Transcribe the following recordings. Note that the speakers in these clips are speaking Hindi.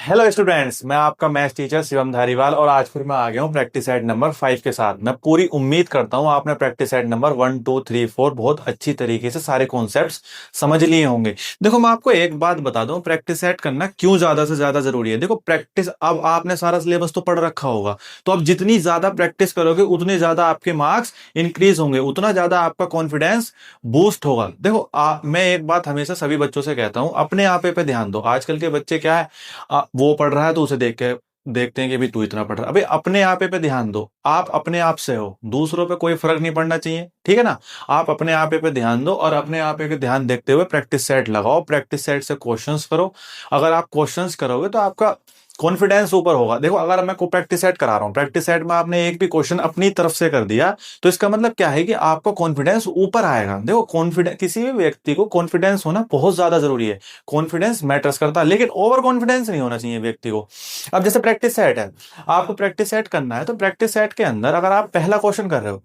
हेलो स्टूडेंट्स, मैं आपका मैथ्स टीचर शिवम धारीवाल और आज फिर मैं आ गया हूँ प्रैक्टिस सेट नंबर 5 के साथ। मैं पूरी उम्मीद करता हूँ आपने प्रैक्टिस सेट नंबर 1 2 3 4 बहुत अच्छी तरीके से सारे कॉन्सेप्ट्स समझ लिए होंगे। देखो, मैं आपको एक बात बता दूं, प्रैक्टिस सेट करना क्यों ज्यादा से ज्यादा जरूरी है। देखो, प्रैक्टिस, अब आपने सारा सिलेबस तो पढ़ रखा होगा, तो अब जितनी ज्यादा प्रैक्टिस करोगे उतने ज्यादा आपके मार्क्स इंक्रीज होंगे, उतना ज्यादा आपका कॉन्फिडेंस बूस्ट होगा। देखो, मैं एक बात हमेशा सभी बच्चों से कहता हूं, अपने आप पे ध्यान दो। आजकल के बच्चे क्या है, वो पढ़ रहा है तो उसे देख के देखते हैं कि भी तू इतना पढ़ रहा है। अबे, अपने आप पे ध्यान दो। आप अपने आप से हो, दूसरों पे कोई फर्क नहीं पड़ना चाहिए, ठीक है ना। आप अपने आप पे ध्यान दो और अपने आप पे ध्यान देखते हुए प्रैक्टिस सेट लगाओ, प्रैक्टिस सेट से क्वेश्चंस करो। अगर आप क्वेश्चंस करोगे तो आपका कॉन्फिडेंस ऊपर होगा। देखो, अगर मैं को प्रैक्टिस सेट करा रहा हूँ, प्रैक्टिस सेट में आपने एक भी क्वेश्चन अपनी तरफ से कर दिया, तो इसका मतलब क्या है कि आपका कॉन्फिडेंस ऊपर आएगा। देखो, कॉन्फिडेंस, किसी भी व्यक्ति को कॉन्फिडेंस होना बहुत ज्यादा जरूरी है। कॉन्फिडेंस मैटर्स करता है, लेकिन ओवर कॉन्फिडेंस नहीं होना चाहिए व्यक्ति को। अब जैसे प्रैक्टिस सेट है, आपको प्रैक्टिस सेट करना है, तो प्रैक्टिस सेट के अंदर अगर आप पहला क्वेश्चन कर रहे हो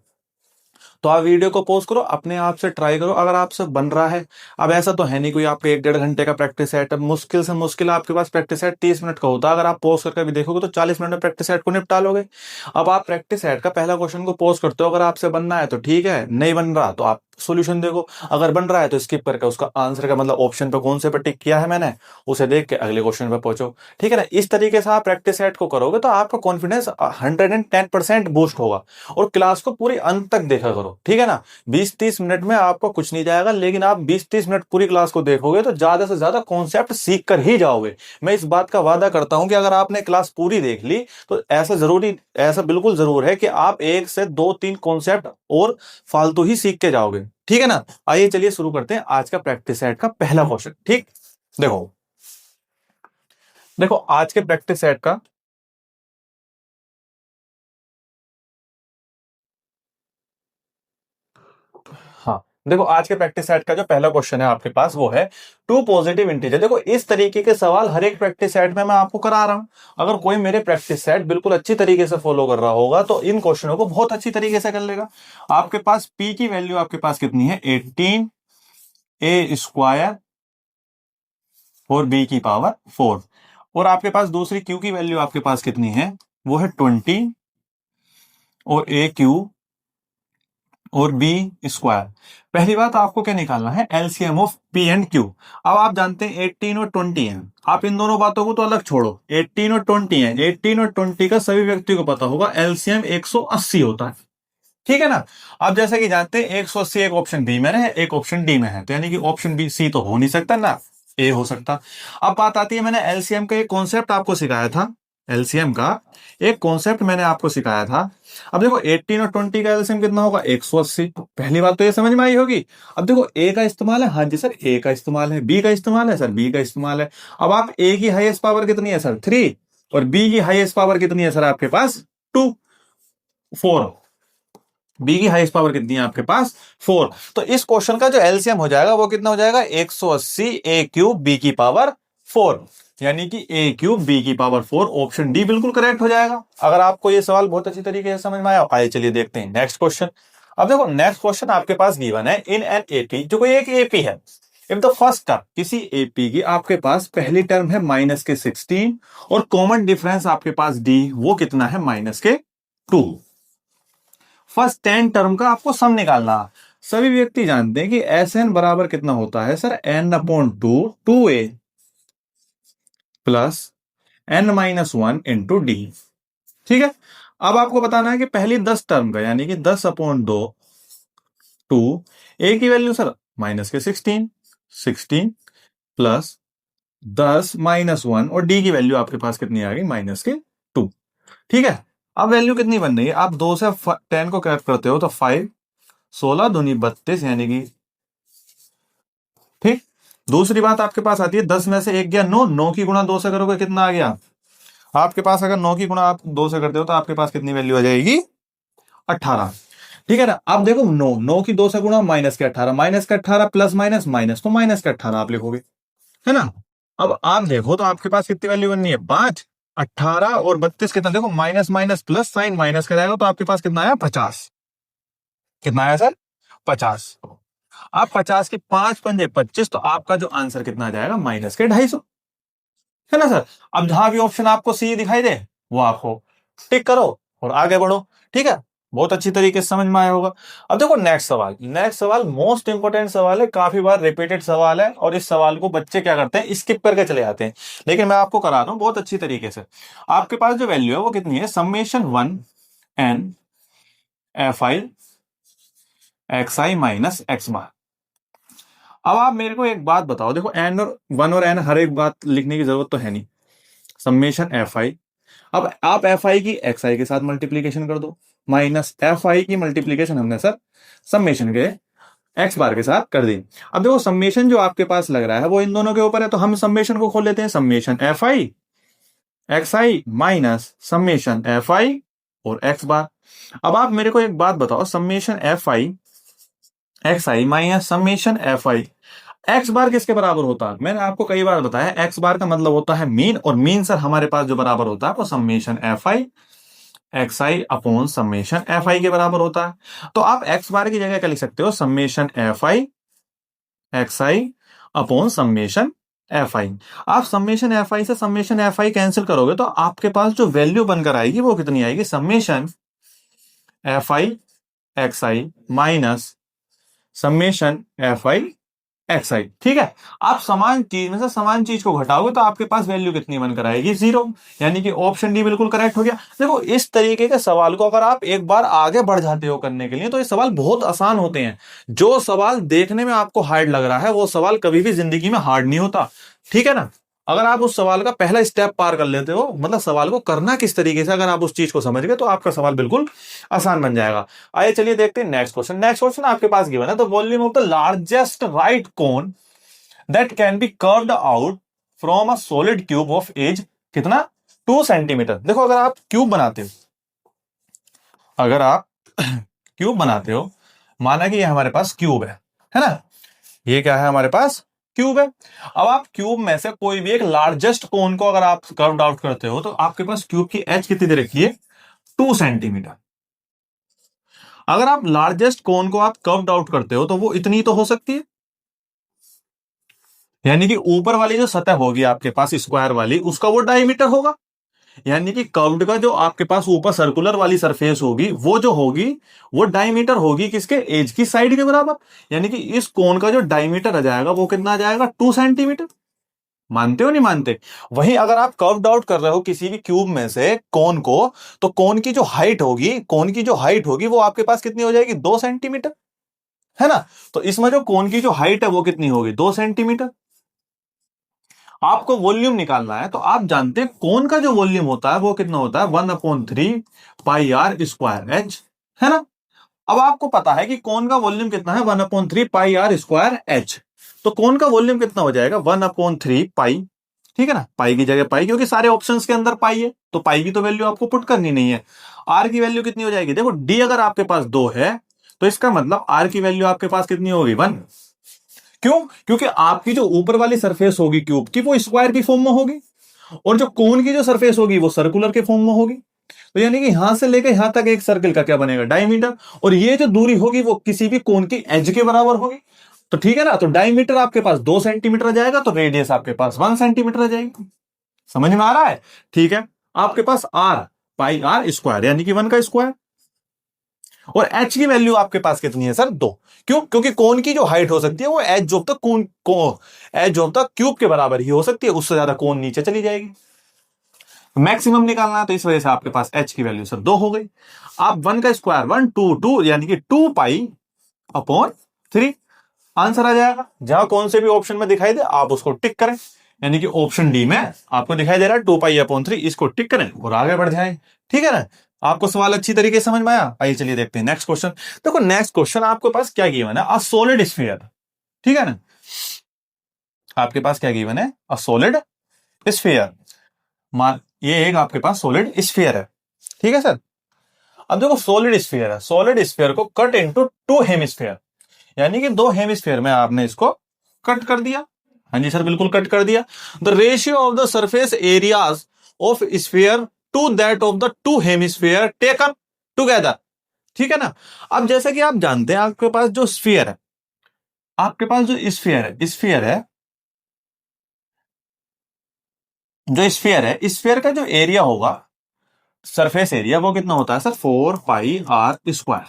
तो आप वीडियो को पॉज करो, अपने आप से ट्राई करो, अगर आपसे बन रहा है। अब ऐसा तो है नहीं कोई आपके 1 1.5 घंटे का प्रैक्टिस सेट है, मुश्किल से मुश्किल आपके पास प्रैक्टिस सेट 30 मिनट का होता है। अगर आप पॉज करके भी देखोगे तो 40 मिनट में प्रैक्टिस सेट को निपटा लोगे। अब आप प्रैक्टिस सेट का पहला क्वेश्चन को पॉज करते हो, अगर आपसे बनना है तो ठीक है, नहीं बन रहा तो आप सोल्यूशन देखो। अगर बन रहा है तो स्किप करके उसका आंसर का मतलब ऑप्शन पे कौन से पे टिक किया है मैंने, उसे देख के अगले क्वेश्चन पे पहुंचो, ठीक है ना। इस तरीके से आप प्रैक्टिस सेट को करोगे तो आपका कॉन्फिडेंस 110% बूस्ट होगा। और क्लास को पूरी अंत तक देखा करो, ठीक है ना। 20 30 मिनट में आपको कुछ नहीं जाएगा, लेकिन आप 20 30 मिनट पूरी क्लास को देखोगे तो ज्यादा से ज्यादा कॉन्सेप्ट सीख कर ही जाओगे। मैं इस बात का वादा करता हूं कि अगर आपने क्लास पूरी देख ली तो ऐसा बिल्कुल जरूर है कि आप 1 से 2 3 कॉन्सेप्ट और फालतू ही सीख के जाओगे, ठीक है ना। आइए चलिए शुरू करते हैं आज का प्रैक्टिस सेट का पहला क्वेश्चन। ठीक, देखो देखो आज के प्रैक्टिस सेट का, हाँ, देखो आज के प्रैक्टिस सेट का जो पहला क्वेश्चन है आपके पास वो है टू पॉजिटिव इंटीजर। देखो, इस तरीके के सवाल हर एक प्रैक्टिस सेट में मैं आपको करा रहा हूं। अगर कोई मेरे प्रैक्टिस सेट बिल्कुल अच्छी तरीके से फॉलो कर रहा होगा तो इन क्वेश्चनों को बहुत अच्छी तरीके से कर लेगा। आपके पास पी की वैल्यू आपके पास कितनी है, 18 a² और b की पावर 4। और आपके पास दूसरी क्यू की वैल्यू आपके पास कितनी है, वो है 20 और a³ और b²। पहली बात आपको क्या निकालना है, LCM of P and Q. अब आप जानते हैं 18 और 20 है, आप इन दोनों बातों को तो अलग छोड़ो, 18 और 20 है। 18 और 20 का सभी व्यक्ति को पता होगा एलसीएम 180 होता है, ठीक है ना। अब जैसे कि जानते हैं 180 एक ऑप्शन बी में है, एक ऑप्शन डी में है, तो यानी कि ऑप्शन बी सी तो हो नहीं सकता ना, ए हो सकता। अब बात आती है, मैंने एलसीएम का एक कॉन्सेप्ट आपको सिखाया था, एलसीएम का एक कॉन्सेप्ट मैंने आपको सिखाया था। अब देखो 18 और 20 का एलसीएम कितना होगा, 180। पहली बात तो ये समझ में आई होगी। अब देखो ए का इस्तेमाल है, हाँ जी सर ए का इस्तेमाल है, बी का इस्तेमाल है सर बी का इस्तेमाल है। अब आप ए की हाईएस्ट पावर कितनी है सर, 3, और बी की हाईएस्ट पावर कितनी है सर आपके पास, 2 4। बी की हाईएस्ट पावर कितनी है आपके पास, 4। तो इस क्वेश्चन का जो एलसीएम हो जाएगा वो कितना हो जाएगा, 180 a³ b की पावर 4, यानी कि a³ b की पावर 4। ऑप्शन डी बिल्कुल करेक्ट हो जाएगा। अगर आपको ये सवाल बहुत अच्छी तरीके से समझ में आया, आइए चलिए देखते हैं नेक्स्ट क्वेश्चन। अब देखो नेक्स्ट क्वेश्चन आपके पास गिवन है, इन एन एपी, जो कोई एक एपी है, इफ द फर्स्ट टर्म, किसी एपी की आपके पास पहली टर्म है -16 और कॉमन डिफरेंस आपके पास डी, वो कितना है, -2। फर्स्ट 10 टर्म का आपको सम निकालना। सभी व्यक्ति जानते हैं कि एस एन बराबर कितना होता है sir, n/2 2a plus n-1 × d, ठीक है। अब आपको बताना है कि पहली 10 टर्म का, यानी कि 10/2 टू ए की वैल्यू सर -16 प्लस 10-1 और डी की वैल्यू आपके पास कितनी आ गई, -2, ठीक है। अब वैल्यू कितनी बन रही है, आप 2 से 10 को कैलकुलेट करते हो तो 5, 16 दूनी 32, यानी कि ठीक। दूसरी बात आपके पास आती है, 10 में से 1 गया 9, 9 की गुणा 2 से करोगे कितना आ गया आपके पास, अगर 9 की गुणा आप 2 से करते हो तो आपके पास कितनी वैल्यू आ जाएगी, 18, ठीक है ना। अब देखो 9, 9 की 2 से गुणा -18, -18 प्लस माइनस माइनस, तो -18 आप लिखोगे, है ना। अब आप देखो तो आपके पास कितनी वैल्यू बननी है, 5, 18 और 32 कितना, देखो minus minus plus sign minus कराएगा तो आपके पास कितना आया, 50। कितना आया सर, 50। आप 50 के 5 पंजे 25, तो आपका जो आंसर कितना आ जाएगा, -250। है ना सर। अब जहां भी ऑप्शन आपको सी दिखाई दे वो आपको टिक करो और आगे बढ़ो। ठीक है, बहुत अच्छी तरीके से समझ में आया होगा। अब देखो नेक्स्ट सवाल, नेक्स्ट सवाल मोस्ट इंपोर्टेंट सवाल है, काफी बार रिपीटेड सवाल है और इस सवाल को बच्चे क्या करते हैं, स्किप करके चले जाते हैं, लेकिन मैं आपको करा रहा हूं बहुत अच्छी तरीके से। आपके पास जो वैल्यू है वो कितनी है, समेशन 1 n fi xi-x बार। अब आप मेरे को एक बात बताओ, देखो एन और वन और एन हर एक बात लिखने की जरूरत तो है नहीं, समेशन एफ आई। अब आप एफ आई की एक्स आई के साथ मल्टीप्लीकेशन कर दो, माइनस एफ आई की मल्टीप्लीकेशन हमने सर समेशन के एक्स बार के साथ कर दी। अब देखो समेशन जो आपके पास लग रहा है वो इन दोनों के ऊपर है, तो हम समेशन को खोल लेते हैं, summation f i x i minus summation f आई और एक्स बार। अब आप मेरे को एक बात बताओ, summation f i x i minus summation f i x bar किसके बराबर होता है, मैंने आपको कई बार बताया एक्स बार का मतलब होता है मीन, और मीन सर हमारे पास जो बराबर होता है वो summation f i x I upon summation f आई के बराबर होता है। तो आप एक्स बार की जगह क्या लिख सकते हो, summation f i x I upon summation f आई। आप समेशन एफ आई से समेशन एफ आई कैंसिल करोगे तो आपके पास जो वैल्यू बनकर आएगी वो कितनी आएगी, summation f i x i minus summation f i x i. ठीक है, आप समान चीज में से समान चीज को घटाओगे तो आपके पास वैल्यू कितनी बनकर आएगी, 0, यानी कि ऑप्शन डी बिल्कुल करेक्ट हो गया। देखो इस तरीके के सवाल को अगर आप एक बार आगे बढ़ जाते हो करने के लिए तो ये सवाल बहुत आसान होते हैं। जो सवाल देखने में आपको हार्ड लग रहा है वो सवाल कभी भी जिंदगी में हार्ड नहीं होता। ठीक है ना, अगर आप उस सवाल का पहला स्टेप पार कर लेते हो, मतलब सवाल को करना किस तरीके से, अगर आप उस चीज को समझ गए तो आपका सवाल बिल्कुल आसान बन जाएगा। आइए चलिए देखते हैं नेक्स्ट क्वेश्चन। नेक्स्ट क्वेश्चन आपके पास गिवन है, the volume of the largest right cone that can be carved out from a solid cube of edge कितना, 2 सेंटीमीटर। देखो अगर आप क्यूब बनाते हो, अगर आप क्यूब बनाते हो, माना कि ये हमारे पास क्यूब है ना, ये क्या है हमारे पास क्यूब है। अब आप क्यूब में से कोई भी एक लार्जेस्ट कोन को अगर आप कर्व्ड आउट करते हो तो आपके पास क्यूब की एज कितनी दे रखी है, 2 सेंटीमीटर। अगर आप लार्जेस्ट कोन को आप कर्व्ड आउट करते हो तो वो इतनी तो हो सकती है, यानी कि ऊपर वाली जो सतह होगी आपके पास स्क्वायर वाली उसका वो डायमीटर होगा, यानी कि कर्व्ड का जो आपके पास ऊपर सर्कुलर वाली सरफेस होगी वो जो होगी वो डायमीटर होगी किसके, एज की साइड के बराबर। यानी कि इस कोन का जो डायमीटर आ जाएगा वो कितना आ जाएगा, 2 सेंटीमीटर। मानते हो नहीं मानते। वहीं अगर आप कर्व्ड आउट कर रहे हो किसी भी क्यूब में से कोन को, तो कोन की जो हाइट होगी, कोन की जो हाइट होगी वो आपके पास कितनी हो जाएगी, 2 सेंटीमीटर, है ना। तो इसमें जो कोन की जो हाइट है वो कितनी होगी, 2 सेंटीमीटर। आपको वॉल्यूम निकालना है तो आप जानते हैं कोन का जो वॉल्यूम होता है वो कितना होता है, 1/3 पाई आर स्क्वायर एच, है ना। अब आपको पता है कि कोन का वॉल्यूम कितना है, 1/3 पाई आर स्क्वायर एच। तो कोन का वॉल्यूम कितना हो जाएगा, 1/3 पाई। ठीक है ना, पाई की जगह पाई, क्योंकि सारे ऑप्शंस के अंदर पाई है तो पाई की तो वैल्यू आपको पुट करनी नहीं है। आर की वैल्यू कितनी हो जाएगी, देखो डी अगर आपके पास 2 है तो इसका मतलब आर की वैल्यू आपके पास कितनी होगी, 1। क्यों, क्योंकि आपकी जो ऊपर वाली सरफेस होगी क्यूब की वो स्क्वायर की फॉर्म में होगी और जो कोन की जो सरफेस होगी वो सर्कुलर के फॉर्म में होगी। तो यानी कि यहां से लेकर यहां तक एक सर्कल का क्या बनेगा, डायमीटर। और ये जो दूरी होगी वो किसी भी कोन की एज के बराबर होगी। तो ठीक है ना, तो डायमीटर आपके पास 2 सेंटीमीटर आ जाएगा तो रेडियस आपके पास 1 सेंटीमीटर आ जाएगी। समझ में आ रहा है, ठीक है। आपके पास आर पाई आर स्क्वायर यानी कि 1 का स्क्वायर, और एच की वैल्यू आपके पास कितनी है सर, 2। क्यों, क्योंकि कोन की जो हाइट हो सकती है वो एज ऑफ द कोन को एज ऑफ द क्यूब के बराबर ही हो सकती है, उससे ज्यादा कोन नीचे चली जाएगी। मैक्सिमम निकालना है तो इस वजह से आपके पास एच की वैल्यू सर 2 हो गई। आप 1 का स्क्वायर 1 2 यानी कि 2 पाई अपॉन 3 आंसर आ जाएगा। जहां कौन से भी ऑप्शन में दिखाई दे आप उसको टिक करें, यानी कि ऑप्शन डी में आपको दिखाई दे रहा है 2 पाई अपॉन 3, इसको टिक करें और आगे बढ़ जाएं। ठीक है ना, आपको सवाल अच्छी तरीके से समझ में आया। आइए चलिए देखते हैं नेक्स्ट क्वेश्चन। देखो नेक्स्ट क्वेश्चन आपके पास क्या गिवन है, अ सॉलिड स्फीयर। ठीक है ना, आपके पास क्या गिवन है, अ सॉलिड स्फीयर। मान ये एक आपके पास सॉलिड स्फीयर है, ठीक है सर। अब देखो सॉलिड स्फीयर है, सॉलिड स्फीयर को कट इनटू 2 हेमिस्फीयर, यानी कि 2 हेमिस्फीयर में आपने इसको कट कर दिया। हाँ जी सर, बिल्कुल कट कर दिया। The ratio of the surface areas of sphere to that of the 2 hemisphere taken together. ठीक है ना। अब जैसे कि आप जानते हैं आपके पास जो स्फीयर है, आपके पास जो स्फीयर है जो स्फीयर है, स्फीयर का जो एरिया होगा, सरफेस एरिया, वो कितना होता है सर? 4 पाई r स्क्वायर।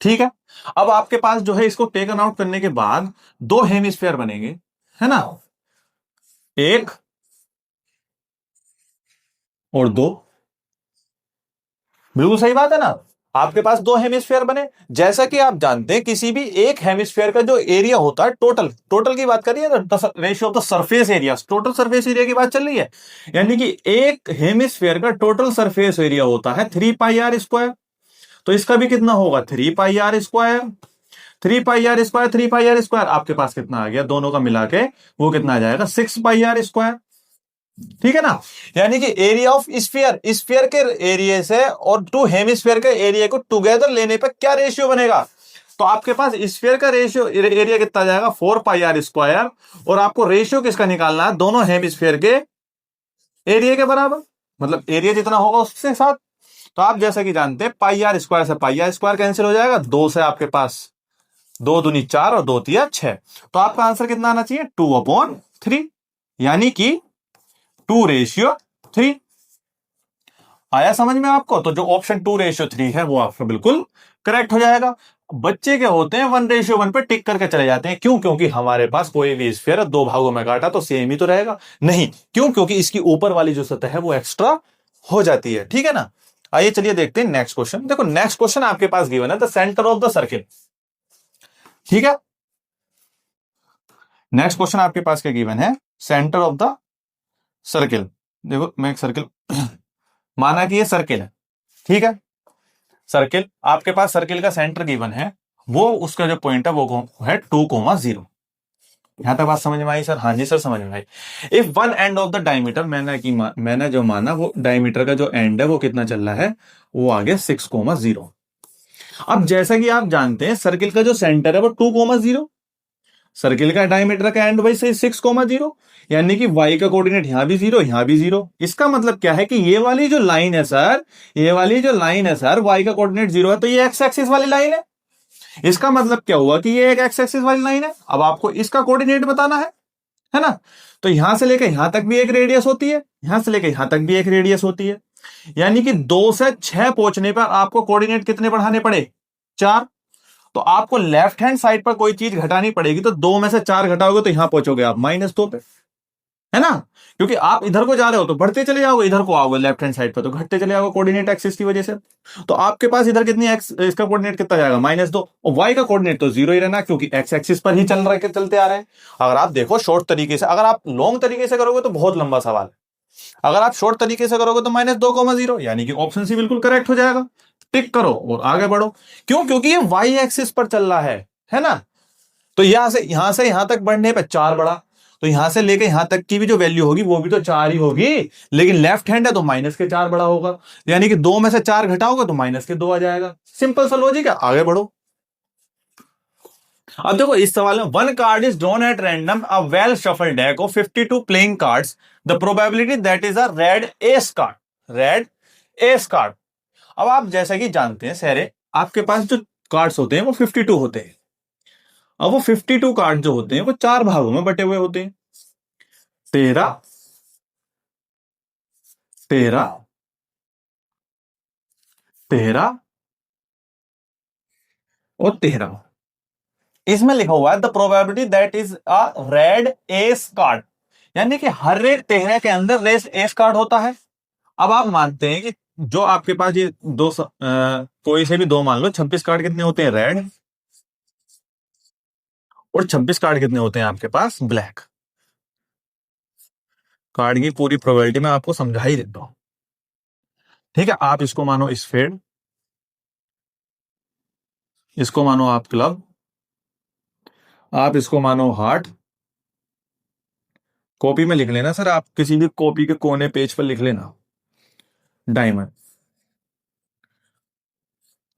ठीक है। अब आपके पास जो है, इसको टेकन आउट करने के बाद दो हेमिस्फीयर बनेंगे, है ना, एक और दो। बिल्कुल सही बात है ना। आपके पास दो हेमिस्फीयर बने। जैसा कि आप जानते हैं, किसी भी एक हेमिस्फीयर का जो एरिया होता है, टोटल टोटल की बात करिए ना, ratio of the surface area, total surface area की बात चल रही है। यानी कि एक हेमिस्फीयर का टोटल सरफेस एरिया होता है 3 पाई r स्क्वायर। तो इसका भी कितना होगा? 3 पाई r स्क्वायर। 3 पाई r स्क्वायर, 3 पाई r स्क्वायर, आपके पास कितना आ गया दोनों का मिला के? वो कितना आ जाएगा? 6 पाई r स्क्वायर। ठीक है ना। यानी कि एरिया ऑफ स्फीयर, स्फीयर के एरिया से और टू हेमिस्फीयर के एरिया को टुगेदर लेने पर क्या रेशियो बनेगा? तो आपके पास स्फीयर का रेशियो एरिया कितना आ जाएगा? 4 पाई r स्क्वायर। और आपको रेशियो किसका निकालना है? दोनों हेमिस्फीयर के एरिया के बराबर, मतलब एरिया जितना होगा उसके साथ। तो आप जैसा कि जानते हैं, पाई r स्क्वायर से पाई r स्क्वायर कैंसिल हो जाएगा, दो से आपके पास 2 दूनी 4 और 2 तिया 6। तो आपका आंसर कितना आना चाहिए? 2/3, यानी कि 2:3। आया समझ में आपको? तो जो ऑप्शन 2:3 है वो आपका बिल्कुल करेक्ट हो जाएगा। बच्चे क्या होते हैं, 1:1 पे टिक करके चले जाते हैं। क्यों? क्योंकि हमारे पास कोई भी स्फीयर दो भागों में काटा तो सेम ही तो रहेगा। नहीं, क्यों? क्योंकि इसकी ऊपर वाली जो सतह है वो एक्स्ट्रा हो जाती है। ठीक है ना। आइए चलिए देखते हैं नेक्स्ट क्वेश्चन। देखो नेक्स्ट क्वेश्चन आपके पास गिवन है, the centre of the circle. ठीक है। नेक्स्ट क्वेश्चन आपके पास क्या गिवन है? Centre of the circle. देखो मैं एक सर्किल माना कि ये सर्किल है। ठीक है। सर्किल, आपके पास सर्किल का सेंटर गिवन है, वो उसका जो पॉइंट है वो है 2,0। यहां तक बात समझ में आई सर? हाँ जी सर, समझ में आई। If one end of the diameter, मैंने जो माना वो डायमीटर का जो एंड है वो कितना चल रहा है? वो आगे 6,0। अब जैसा कि आप जानते हैं, सर्किल का जो सेंटर है वो 2,0, सर्किल का डायमीटर का एंड भाई से 6,0, यानी कि y का कोऑर्डिनेट यहां भी 0, यहां भी 0। इसका मतलब क्या है कि ये वाली जो लाइन है सर, ये वाली जो लाइन है सर, y का कोऑर्डिनेट 0 है, तो ये एक्स एक्सिस वाली लाइन है। इसका मतलब क्या हुआ कि ये एक एक्स एक्सिस वाली लाइन है। अब आपको इसका कोऑर्डिनेट बताना है ना। तो यहां से लेकर यहां तक भी एक रेडियस होती है, यहां से लेकर यहां तक भी एक रेडियस होती है। यानी कि 2 से 6 पहुंचने पर आपको कोऑर्डिनेट कितने बढ़ाने पड़े? 4। तो आपको लेफ्ट हैंड साइड पर कोई चीज घटानी पड़ेगी, तो 2 में से 4 घटाओगे तो यहां पहुंचोगे आप -2 पे, है ना। क्योंकि आप इधर को जा रहे हो तो बढ़ते चले जाओगे, इधर को आओगे लेफ्ट हैंड साइड पर तो घटते चले जाओगे कोऑर्डिनेट एक्सिस की वजह से। तो आपके पास इधर कितनी एक्स, इसका कोऑर्डिनेट कितना जाएगा? -2। और वाई का कोऑर्डिनेट तो 0 ही रहना, क्योंकि एक्स एक्सिस पर ही चलते आ रहे हैं। अगर आप देखो शॉर्ट तरीके से, अगर आप लॉन्ग तरीके से करोगे तो बहुत लंबा सवाल है। अगर आप शॉर्ट तरीके से करोगे तो -2,0, यानी कि ऑप्शन सी बिल्कुल करेक्ट हो जाएगा। टिक करो और आगे बढ़ो। क्यों? क्योंकि ये वाई एक्सिस पर चल रहा है ना। तो यहां से यहां तक बढ़ने पर 4 बढ़ा, तो यहां से लेकर यहां तक की भी जो वैल्यू होगी वो भी तो 4 ही होगी, लेकिन लेफ्ट हैंड है तो -4 बड़ा होगा। यानी कि 2 में से 4 घटाओगे तो -2 आ जाएगा। सिंपल सा लॉजिक है, आगे बढ़ो। अब देखो इस सवाल में, one card is drawn at random a well shuffle deck of 52 playing cards, the probability that is a red S card, red S card. अब आप जैसा कि जानते हैं सारे, आपके पास जो कार्ड्स होते हैं वो 52 होते हैं। अब वो 52 कार्ड जो होते हैं वो 4 भागों में बटे हुए होते हैं, 13, 13, 13 और 13। इसमें लिखा हुआ है the probability that is a red S card, यानी कि हर एक 13 के अंदर रेस एस कार्ड होता है। अब आप मानते हैं कि जो आपके पास ये कोई से भी दो मान लो, 26 कार्ड कितने होते हैं? रेड। और 26 कार्ड कितने होते हैं आपके पास? ब्लैक। कार्ड की पूरी प्रोबेबिलिटी मैं आपको समझा ही देता हूं। ठीक है। आप इसको मानो स्फेड, इसको मानो आप क्लब, आप इसको मानो हार्ट। कॉपी में लिख लेना सर, आप किसी भी कॉपी के कोने पेज पर लिख लेना डायमंड।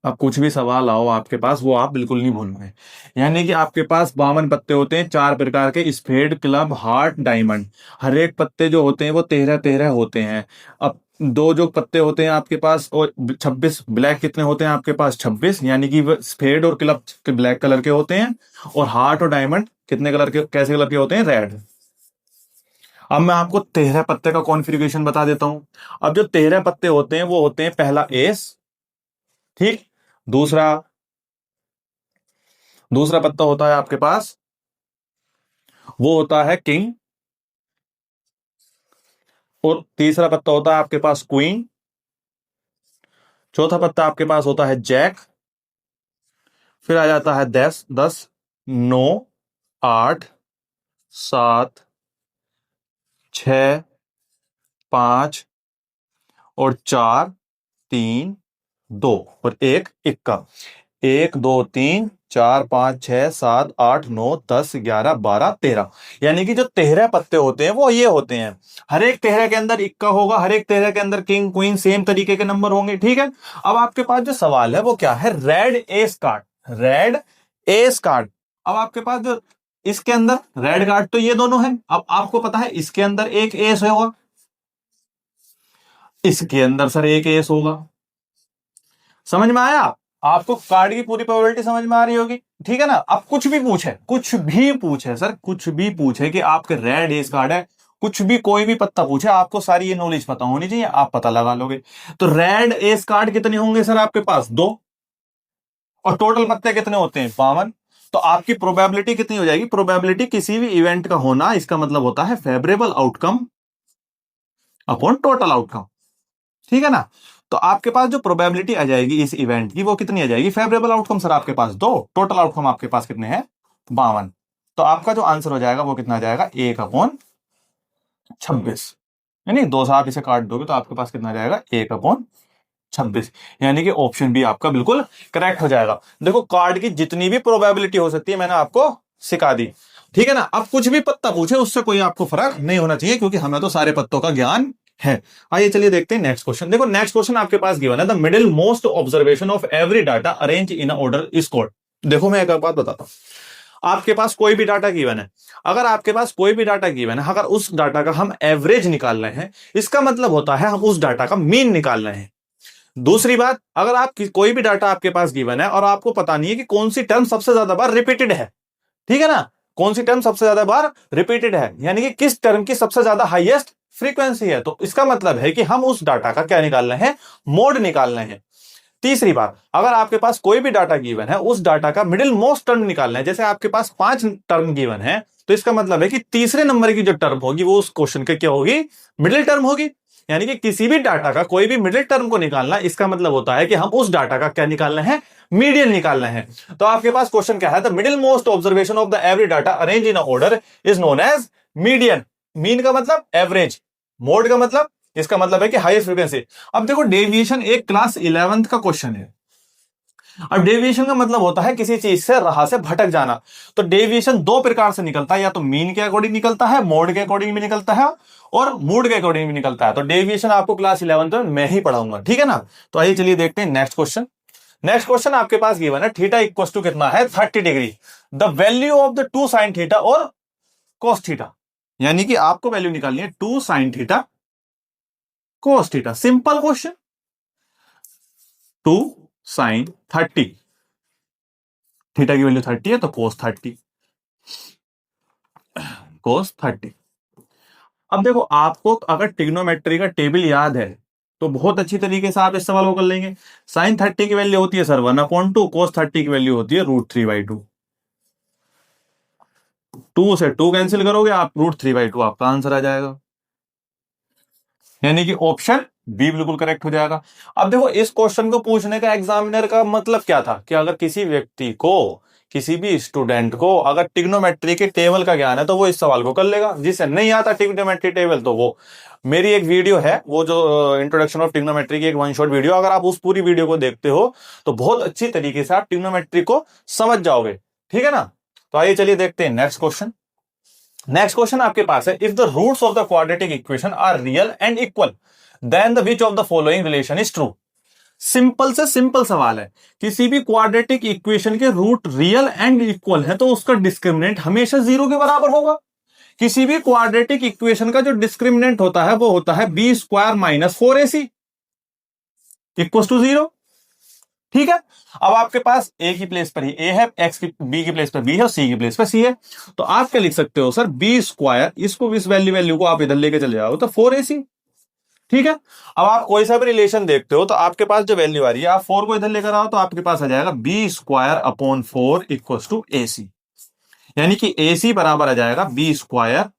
अब कुछ भी सवाल आओ आपके पास, वो आप बिल्कुल नहीं भूलना है। यानी कि आपके पास 52 पत्ते होते हैं, 4 प्रकार के, स्पेड, क्लब, हार्ट, डायमंड। हर एक पत्ते जो होते हैं वो 13-13 होते हैं। अब दो जो पत्ते होते हैं आपके पास, और 26 ब्लैक कितने होते हैं आपके पास? 26, यानी कि स्पेड और क्लब के ब्लैक कलर के होते हैं। और हार्ट और डायमंड कितने कलर के, कैसे कलर के होते हैं? रेड। अब मैं आपको 13 पत्ते का कॉन्फ़िगरेशन बता देता हूं। अब जो 13 पत्ते होते हैं वो होते हैं, पहला एस, ठीक। दूसरा दूसरा पत्ता होता है आपके पास, वो होता है किंग। और तीसरा पत्ता होता है आपके पास क्वीन। चौथा पत्ता आपके पास होता है जैक। फिर आ जाता है 10, 10, 9, 8, 7, 6, 5 और 4, 3, 2 और एक इक्का। 1, 2, 3, 4, 5, 6, 7, 8, 9, 10, 11, 12, 13। यानी कि जो 13 पत्ते होते हैं वो ये होते हैं। हर एक 13 के अंदर इक्का होगा, हर एक 13 के अंदर किंग क्वीन सेम तरीके के नंबर होंगे, ठीक है। अब आपके पास जो सवाल है वो क्या है, red S card, red S card. अब आपके पास जो इसके अंदर रेड कार्ड तो ये दोनों हैं। अब आपको पता है इसके अंदर एक एस होगा, इसके अंदर सर एक एस होगा। समझ में आया? आपको कार्ड की पूरी प्रोबेबिलिटी समझ में आ रही होगी, ठीक है ना। अब कुछ भी पूछे सर, कुछ भी पूछे कि आपके रेड एस कार्ड है, कुछ भी कोई भी पत्ता पूछे, आपको सारी ये नॉलेज पता होनी चाहिए, आप पता लगा लोगे। तो रेड एस कार्ड कितने होंगे सर आपके पास, 2। और टोटल पत्ते कितने होते हैं, 52। तो आपकी प्रोबेबिलिटी कितनी हो जाएगी, प्रोबेबिलिटी किसी भी इवेंट का होना, इसका मतलब होता है favourable outcome upon total outcome, ठीक है ना। तो आपके पास जो प्रोबेबिलिटी आ जाएगी इस इवेंट की, वो कितनी आ जाएगी, फेवरेबल आउटकम सर आपके पास 2, टोटल आउटकम आपके पास कितने हैं, 52। तो आपका जो आंसर हो जाएगा वो कितना आ जाएगा, 1/26। यानी 2 से आप इसे काट दोगे तो आपके पास कितना आ जाएगा, 1/26। यानी कि ऑप्शन बी आपका बिल्कुल करेक्ट हो जाएगा। देखो कार्ड की जितनी भी प्रोबेबिलिटी हो सकती है मैंने आपको सिखा दी, ठीक है ना। अब कुछ भी पत्ता पूछे उससे कोई आपको फर्क नहीं होना चाहिए, क्योंकि हमें तो सारे पत्तों का ज्ञान है। आइए चलिए देखते हैं नेक्स्ट क्वेश्चन। देखो नेक्स्ट क्वेश्चन आपके पास गिवन है, the middle most observation of every data arrange in order is called. देखो मैं एक बात बताता हूं, आपके पास कोई भी डाटा गिवन है, अगर आपके पास कोई भी डाटा गिवन है, अगर उस डाटा का हम एवरेज निकाल रहे हैं, इसका मतलब होता है हम उस डाटा का मीन निकाल रहे हैं। दूसरी बात, अगर आप कोई भी डाटा आपके पास गिवन है और आपको पता नहीं है कि कौन सी टर्म सबसे ज्यादा बार रिपीटेड है, ठीक है ना, कौन सी टर्म सबसे ज्यादा बार रिपीटेड है, यानी कि किस टर्म की सबसे ज्यादा हाईएस्ट फ्रीक्वेंसी है, तो इसका मतलब है कि हम उस डाटा का क्या निकाल रहे हैं, मोड निकाल रहे हैं। तीसरी बात, अगर आपके पास कोई भी डाटा गिवन है, उस डाटा का मिडिल मोस्ट टर्म निकालना है, जैसे आपके पास 5 टर्म गिवन है, तो इसका मतलब है कि तीसरे नंबर की जो टर्म होगी वो उस क्वेश्चन के क्या होगी, मिडिल टर्म होगी। यानी कि किसी भी डाटा का कोई भी मिडिल टर्म को निकालना, इसका मतलब होता है कि हम उस डाटा का क्या निकाल रहे हैं, मीडियन निकाल रहे हैं। तो आपके पास क्वेश्चन क्या है, the middle most observation of the every data arrange in order is known as median. Mean का मतलब एवरेज, मोड का मतलब, इसका मतलब है कि हाईएस्ट फ्रीक्वेंसी। अब देखो डेविएशन एक क्लास 11th का क्वेश्चन है। अब डेविएशन का मतलब होता है किसी चीज से राह से भटक जाना। तो डेविएशन दो प्रकार से निकलता है, या तो मीन के अकॉर्डिंग निकलता है, मोड के अकॉर्डिंग भी निकलता है, और मूड के अकॉर्डिंग भी निकलता है। तो डेविएशन आपको क्लास 11th में मैं ही पढ़ाऊंगा, ठीक है ना। तो आइए चलिए देखते हैं नेक्स्ट क्वेश्चन। नेक्स्ट क्वेश्चन आपके पास गिवन है, थीटा इक्वल टू कितना है, 30 degree. The value of the 2 sine theta और कॉस थीटा, यानी कि आपको वैल्यू निकालनी है 2 sine theta cos theta. Simple question, 2 sine 30, theta की वैल्यू 30 है तो कोस 30, कोस 30। अब देखो आपको अगर ट्रिग्नोमेट्री का टेबल याद है तो बहुत अच्छी तरीके से आप इस सवाल को कर लेंगे। साइन 30 की वैल्यू होती है सर 1/2, कोस 30 की वैल्यू होती है √3/2। 2 से 2 कैंसिल करोगे आप, √3/2 आपका आंसर आ जाएगा। यानी कि ऑप्शन बी बिल्कुल करेक्ट हो जाएगा। अब देखो इस क्वेश्चन को पूछने का एग्जामिनर का मतलब क्या था, कि अगर किसी व्यक्ति को, किसी भी स्टूडेंट को अगर ट्रिग्नोमेट्री के टेबल का ज्ञान है तो वो इस सवाल को कर लेगा। जिसे नहीं आता ट्रिग्नोमेट्री टेबल, तो वो मेरी एक वीडियो है, वो जो इंट्रोडक्शन ऑफ ट्रिग्नोमेट्री की एक 1 शॉट वीडियो, अगर आप उस पूरी वीडियो को देखते हो तो बहुत अच्छी तरीके से आप ट्रिग्नोमेट्री को समझ जाओगे, ठीक है ना। तो आइए चलिए देखते हैं नेक्स्ट क्वेश्चन। नेक्स्ट क्वेश्चन आपके पास है, if the roots of the quadratic equation are real and equal then the which of the following relation is true. Simple से सिंपल सवाल है, किसी भी क्वाड्रेटिक इक्वेशन के रूट रियल एंड इक्वल है तो उसका डिस्क्रिमिनेंट हमेशा 0 के बराबर होगा। किसी भी क्वाड्रेटिक इक्वेशन का जो डिस्क्रिमिनेंट होता है वो होता है b² - 4ac इक्वल टू 0। ठीक है। अब आपके पास ए की प्लेस पर ही ए है, एक्स की बी की प्लेस पर बी है और सी की प्लेस पर सी है, तो आप क्या लिख सकते हो सर, बी स्क्वायर, इसको इस वैल्यू को आप इधर लेके चले जाओ तो 4ac। ठीक है। अब आप कोई सा भी रिलेशन देखते हो तो आपके पास जो वैल्यू आ रही है, आप 4 को इधर लेकर आओ तो आपके पास आ जाएगा B square upon 4 equal to A C, यानी कि ए सी बराबर आ जाएगा बी स्क्वायर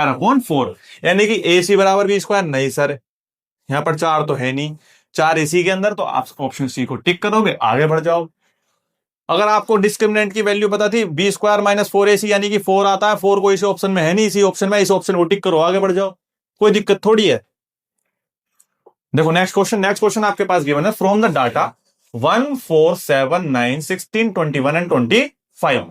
अपॉन 4, यानी कि ए सी बराबर बी स्क्वायर नहीं सर, यहां पर 4 तो है नहीं, 4 इसी के अंदर, तो आप ऑप्शन सी को टिक करोगे, आगे बढ़ जाओ। अगर आपको डिस्क्रिमिनेंट की वैल्यू पता थी बी स्क्वायर माइनस 4ac, यानी कि 4 आता है, 4 को इसी ऑप्शन में है नहीं, इसी ऑप्शन में, इस ऑप्शन को टिक करो, आगे बढ़ जाओ, कोई दिक्कत थोड़ी है। देखो नेक्स्ट क्वेश्चन आपके पास गिवन है, from the data 1 4 7 9 16 21 and 25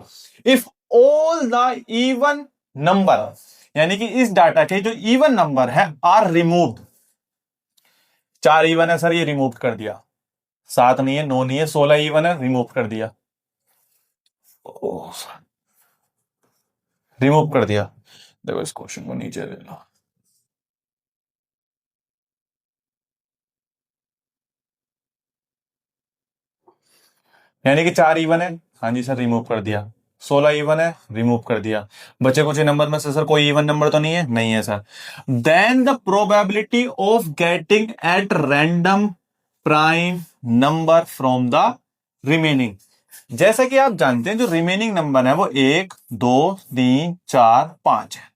if all the even number, यानी कि इस डाटा के जो इवन नंबर है आर रिमूव्ड, 4 इवन है सर, ये रिमूव कर दिया, 7 नहीं है, 9 नहीं है, 16 इवन है, रिमूव कर दिया, रिमूव कर दिया। देखो इस क्वेश्चन को नीचे ले लो, यानी कि 4 इवन है, हाँ जी सर रिमूव कर दिया, 16 इवन है, रिमूव कर दिया, बचे कुछ नंबर में से सर कोई इवन नंबर तो नहीं है, नहीं है sir. Then the probability of getting at random prime number from the remaining, जैसा कि आप जानते हैं जो रिमेनिंग नंबर है वो 1 2 3 4 5 है।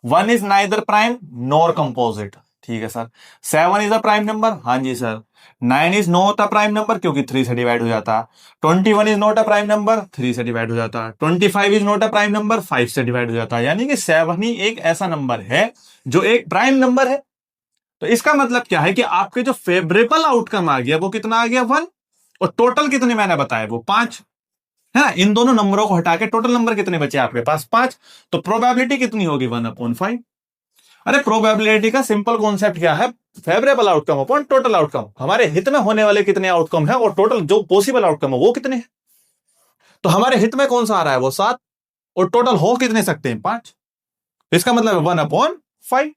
1 is neither prime nor composite, ठीक है sir. 7 is a prime number, हाँ जी sir. 9 is not a prime number क्योंकि 3 से डिवाइड हो जाता है। 21 is not a prime number, 3 से डिवाइड हो जाता है। 25 is not a prime number, 5 से डिवाइड हो जाता है, यानी कि 7 ही एक ऐसा नंबर है जो एक प्राइम नंबर है। तो इसका मतलब क्या है कि आपके जो फेवरेबल आउटकम आ गया वो कितना आ गया 1, और टोटल कितने मैंने बताया वो 5 है ना। इन दोनों नंबरों को हटा के टोटल नंबर कितने बचे आपके पास 5, तो प्रोबेबिलिटी कितनी होगी 1/5। अरे प्रोबेबिलिटी का सिंपल कॉन्सेप्ट क्या है, favourable outcome upon total outcome, हमारे हित में होने वाले कितने आउटकम है और टोटल जो पॉसिबल आउटकम है वो कितने हैं। तो हमारे हित में कौन सा आ रहा है वो 7, और टोटल हो कितने सकते हैं 5, इसका मतलब है 1/5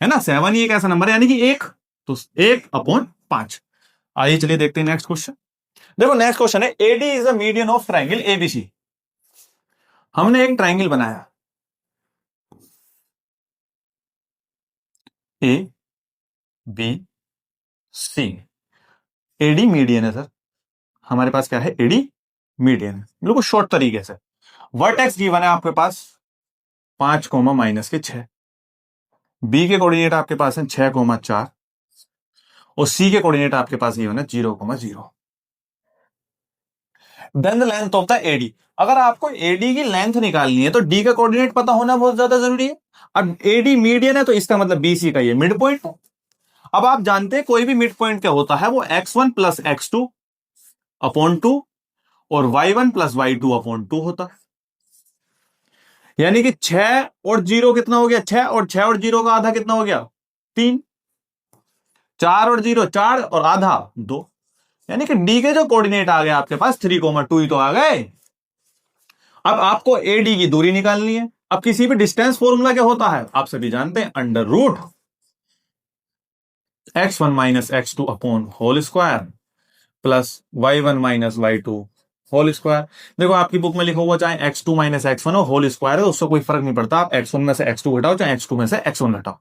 है ना। 7 ही एक ऐसा नंबर है, यानी कि 1, तो 1/5। आइए चलिए देखते हैं नेक्स्ट क्वेश्चन। देखो नेक्स्ट क्वेश्चन है, A D is the median of triangle A B C. हमने एक ट्राइंगल बनाया A B C, A D median है सर, हमारे पास क्या है एडी मीडियन है, बिल्कुल शॉर्ट तरीके से। वर्टेक्स गिवन है आपके पास 5 कोमा माइनस के 6, बी के कोऑर्डिनेट आपके पास है 6 कोमा 4, और सी के कोऑर्डिनेट आपके पास गिवन है 0 comma 0। Then the length of the A D, अगर आपको एडी की लेंथ निकालनी है तो डी का कोऑर्डिनेट पता होना बहुत ज्यादा जरूरी है। अब एडी मीडियन है तो इसका मतलब बीसी का ये मिड पॉइंट है। अब आप जानते हैं कोई भी मिड पॉइंट क्या होता है, वो x1 प्लस x2 अपॉन 2 और y1 प्लस y2 अपॉन 2 होता है, यानी कि 6 और 0 कितना हो गया 6, और 6 और 0 का आधा कितना हो गया 3, 4 और 0 4 और आधा 2, यानी कि डी के जो कोऑर्डिनेट आ गए आपके पास 3,2 ही तो आ गए। अब आपको एडी की दूरी निकालनी है। अब किसी भी डिस्टेंस फॉर्मूला क्या होता है आप सभी जानते हैं, under root x1 minus x2 upon whole square plus y1 minus y2 whole square. देखो आपकी बुक में लिखा हुआ चाहे x2 माइनस x1 हो, होल स्क्वायर है, उससे कोई फर्क नहीं पड़ता, आप x1 में से x2 घटाओ चाहे x2 में से x1 घटाओ।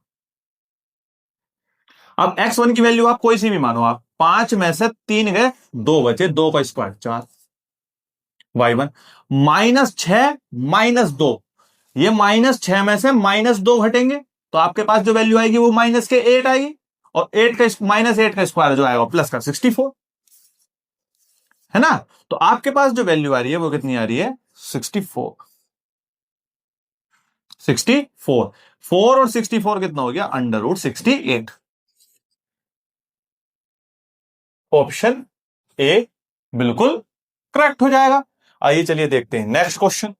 अब x1 की वैल्यू आप कोई सी भी मानो, आप 5 में से 3 गए 2 बचे, 2 का स्क्वायर 4, y1 माइनस 6 माइनस 2, ये -6 में से -2 घटेंगे तो आपके पास जो वैल्यू आएगी वो माइनस के 8 आएगी, और 8 का -8 का स्क्वायर जो आएगा प्लस का 64 है ना। तो आपके पास जो वैल्यू आ रही है वो कितनी आ रही है 64। 4 और 64 कितना हो गया अंडर रूट 68। ऑप्शन ए बिल्कुल करेक्ट हो जाएगा। आइए चलिए देखते हैं नेक्स्ट क्वेश्चन।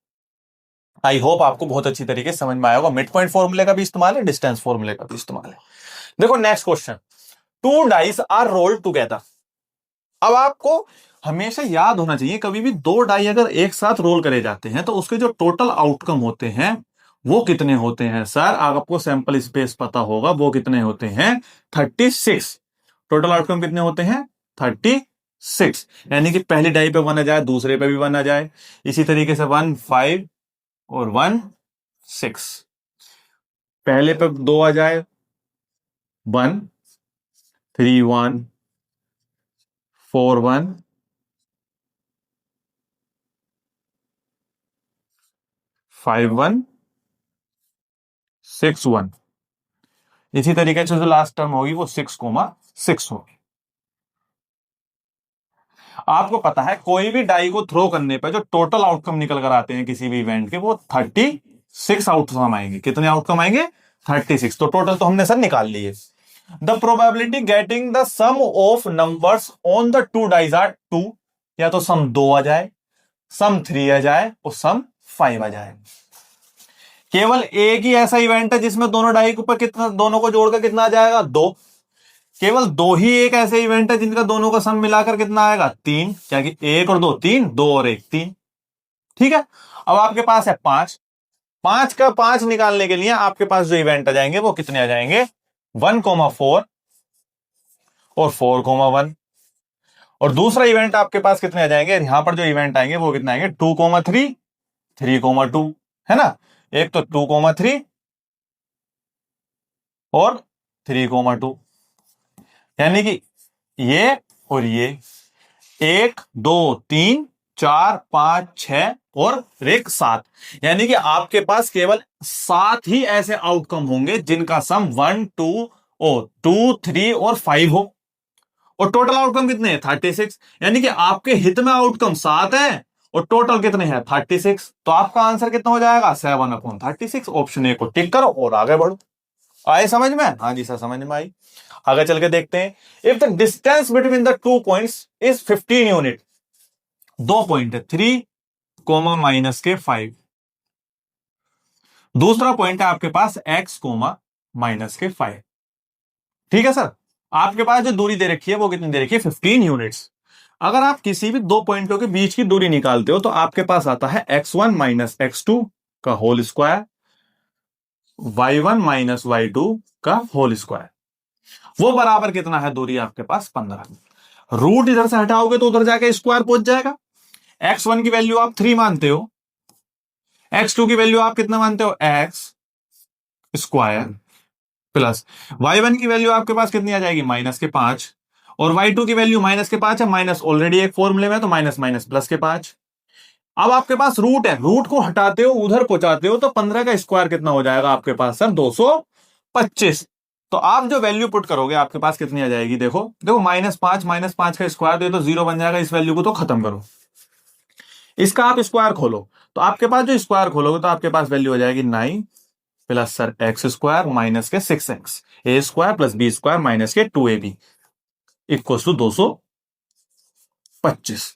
आई होप आपको बहुत अच्छी तरीके से समझ में आया होगा, मिड पॉइंट फॉर्मूले का भी इस्तेमाल है, डिस्टेंस फॉर्मूले का भी इस्तेमाल है। देखो next question, 2 dice are rolled together. अब आपको हमेशा याद होना चाहिए कभी भी 2 डाई अगर एक साथ रोल करे जाते हैं तो उसके जो टोटल आउटकम होते हैं वो कितने होते हैं। सर आपको सैंपल स्पेस पता होगा वो कितने होते हैं 36। टोटल आउटकम कितने होते हैं 36, यानी कि पहली डाई पे 1 आ जाए, दूसरे पे भी 1 आ जाए, इसी तरीके से 1 5 और 1 6, पहले पे 2 आ जाए, 1 3 1 4 1 5 1 6 1, इसी तरीके से जो लास्ट टर्म होगी वो 6 होगी। आपको पता है कोई भी डाई को थ्रो करने पर जो टोटल आउटकम निकल कर आते हैं किसी भी इवेंट के वो 36 आउटकम आएंगे। कितने आउटकम आएंगे 36। तो टोटल तो हमने सर निकाल लिए। The probability getting the sum of numbers on the two dies are 2, या तो सम 2 आ जाए, सम 3 आ जाए और सम 5 आ जाए। केवल एक ही ऐसा इवेंट है जिसमें दोनों डाई के ऊपर कितना, दोनों को जोड़कर कितना आ जाएगा 2। केवल 2 ही एक ऐसे इवेंट है जिनका दोनों का सम मिलाकर कितना आएगा 3, क्या कि 1 और 2 3, 2 और 1 3। ठीक है, अब आपके पास है 5, 5 का 5 निकालने के लिए आपके पास जो इवेंट आ जाएंगे वो कितने आ जाएंगे 1,4 और 4,1। और दूसरा इवेंट आपके पास कितने आ जाएंगे, यहां पर जो इवेंट आएंगे वो कितने आएंगे 2,3 3,2, है ना। एक तो 2,3 और 3,2, यानी कि ये और ये 1 2 3 4 5 6 और एक 7, यानी कि आपके पास केवल 7 ही ऐसे आउटकम होंगे जिनका सम 1 2 और 2 3 और 5 हो। और टोटल आउटकम कितने हैं 36, यानी कि आपके हित में आउटकम 7 है और टोटल कितने हैं 36। तो आपका आंसर कितना हो जाएगा 7/36। ऑप्शन ए को टिक करो और आगे बढ़ो। आए समझ में? हाँ जी सर समझ में आई। आगे चल के देखते हैं। If the distance between the 2 points is 15 unit, 2 point है 3 कोमा माइनस के 5, दूसरा पॉइंट है आपके पास x कोमा माइनस के 5। ठीक है सर, आपके पास जो दूरी दे रखी है वो कितनी दे रखी है 15 यूनिट्स। अगर आप किसी भी दो पॉइंटों के बीच की दूरी निकालते हो तो आपके पास आता है x1 माइनस x2 का whole square, y1 minus y2 का होल स्क्वायर, वो बराबर कितना है दूरी आपके पास 15। रूट इधर से हटाओगे तो उधर जाके स्क्वायर पहुंच जाएगा। x1 की वैल्यू आप 3 मानते हो, x2 की वैल्यू आप कितना मानते हो x स्क्वायर, प्लस y1 की वैल्यू आपके पास कितनी आ जाएगी -5, और y2 की वैल्यू -5 है, माइनस ऑलरेडी एक फॉर्मूले में तो माइनस माइनस प्लस के 5। अब आपके पास रूट है, रूट को हटाते हो उधर पहुंचाते हो तो 15 का स्क्वायर कितना हो जाएगा आपके पास सर 225। तो आप जो वैल्यू पुट करोगे आपके पास कितनी आ जाएगी, देखो देखो -5 का स्क्वायर दे तो 0 बन जाएगा, इस वैल्यू को तो खत्म करो, इसका आप स्क्वायर खोलो तो आपके पास जो स्क्वायर खोलोगे तो आपके पास वैल्यू हो जाएगी 9 plus sir x square minus के 6x a square plus b square minus के 2ab इक्वल्स टू 225।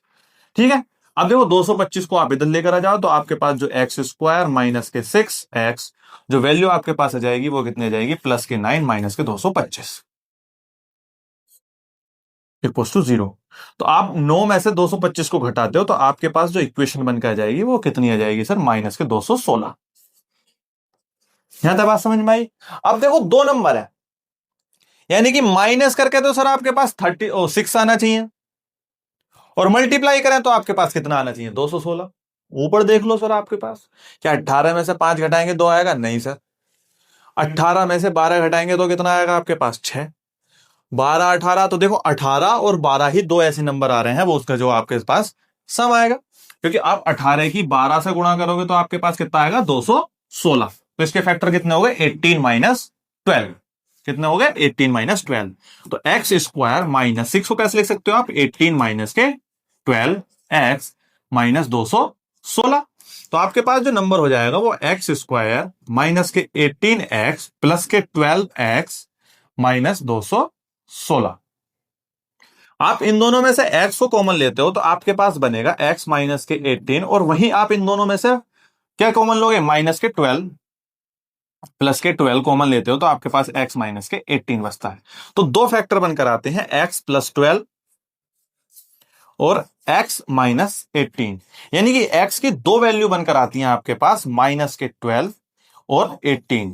ठीक है, अब देखो 225 को आप इधर लेकर आ जाओ तो आपके पास जो एक्स स्क्वायर माइनस के 6x जो वैल्यू आपके पास आ जाएगी वो कितनी आ जाएगी प्लस के 9 माइनस के 225 इक्वल्स टू 0। तो आप 9 में से 225 को घटाते हो तो आपके पास जो इक्वेशन बनकर आ जाएगी वो कितनी आ जाएगी सर माइनस के 216। यहां तक बात समझ में आई। अब देखो 2 नंबर है, यानी कि माइनस करके तो सर आपके पास 6 आना चाहिए और मल्टीप्लाई करें तो आपके पास कितना आना चाहिए 216। ऊपर देख लो सर आपके पास क्या 18 में से 5 घटाएंगे 2 आएगा, नहीं सर 18 में से 12 घटाएंगे तो कितना आएगा आपके पास 6, 12 18, तो देखो 18 और 12 ही दो ऐसे नंबर आ रहे हैं वो उसका जो आपके पास सम आएगा, क्योंकि आप 18 की 12 से गुणा करोगे तो आपके पास कितना आएगा 216। तो इसके फैक्टर कितने हो गए 18 माइनस 12, कितने हो गए 18 माइनस 12। तो एक्स स्क्वायर माइनस 6 को कैसे लिख सकते हो आप 18 माइनस के 12 एक्स माइनस 216। तो आपके पास जो नंबर हो जाएगा वो एक्स स्क्वायर माइनस के 18x प्लस के 12x माइनस 216। आप इन दोनों में से x को कॉमन लेते हो तो आपके पास बनेगा x माइनस के 18, और वहीं आप इन दोनों में से क्या कॉमन लोगे माइनस के 12 प्लस के 12 कॉमन लेते हो तो आपके पास x माइनस के 18 बचता है। तो दो फैक्टर बनकर आते हैं x प्लस 12 और x माइनस 18, यानी कि x की दो वैल्यू बनकर आती हैं आपके पास माइनस के 12 और 18,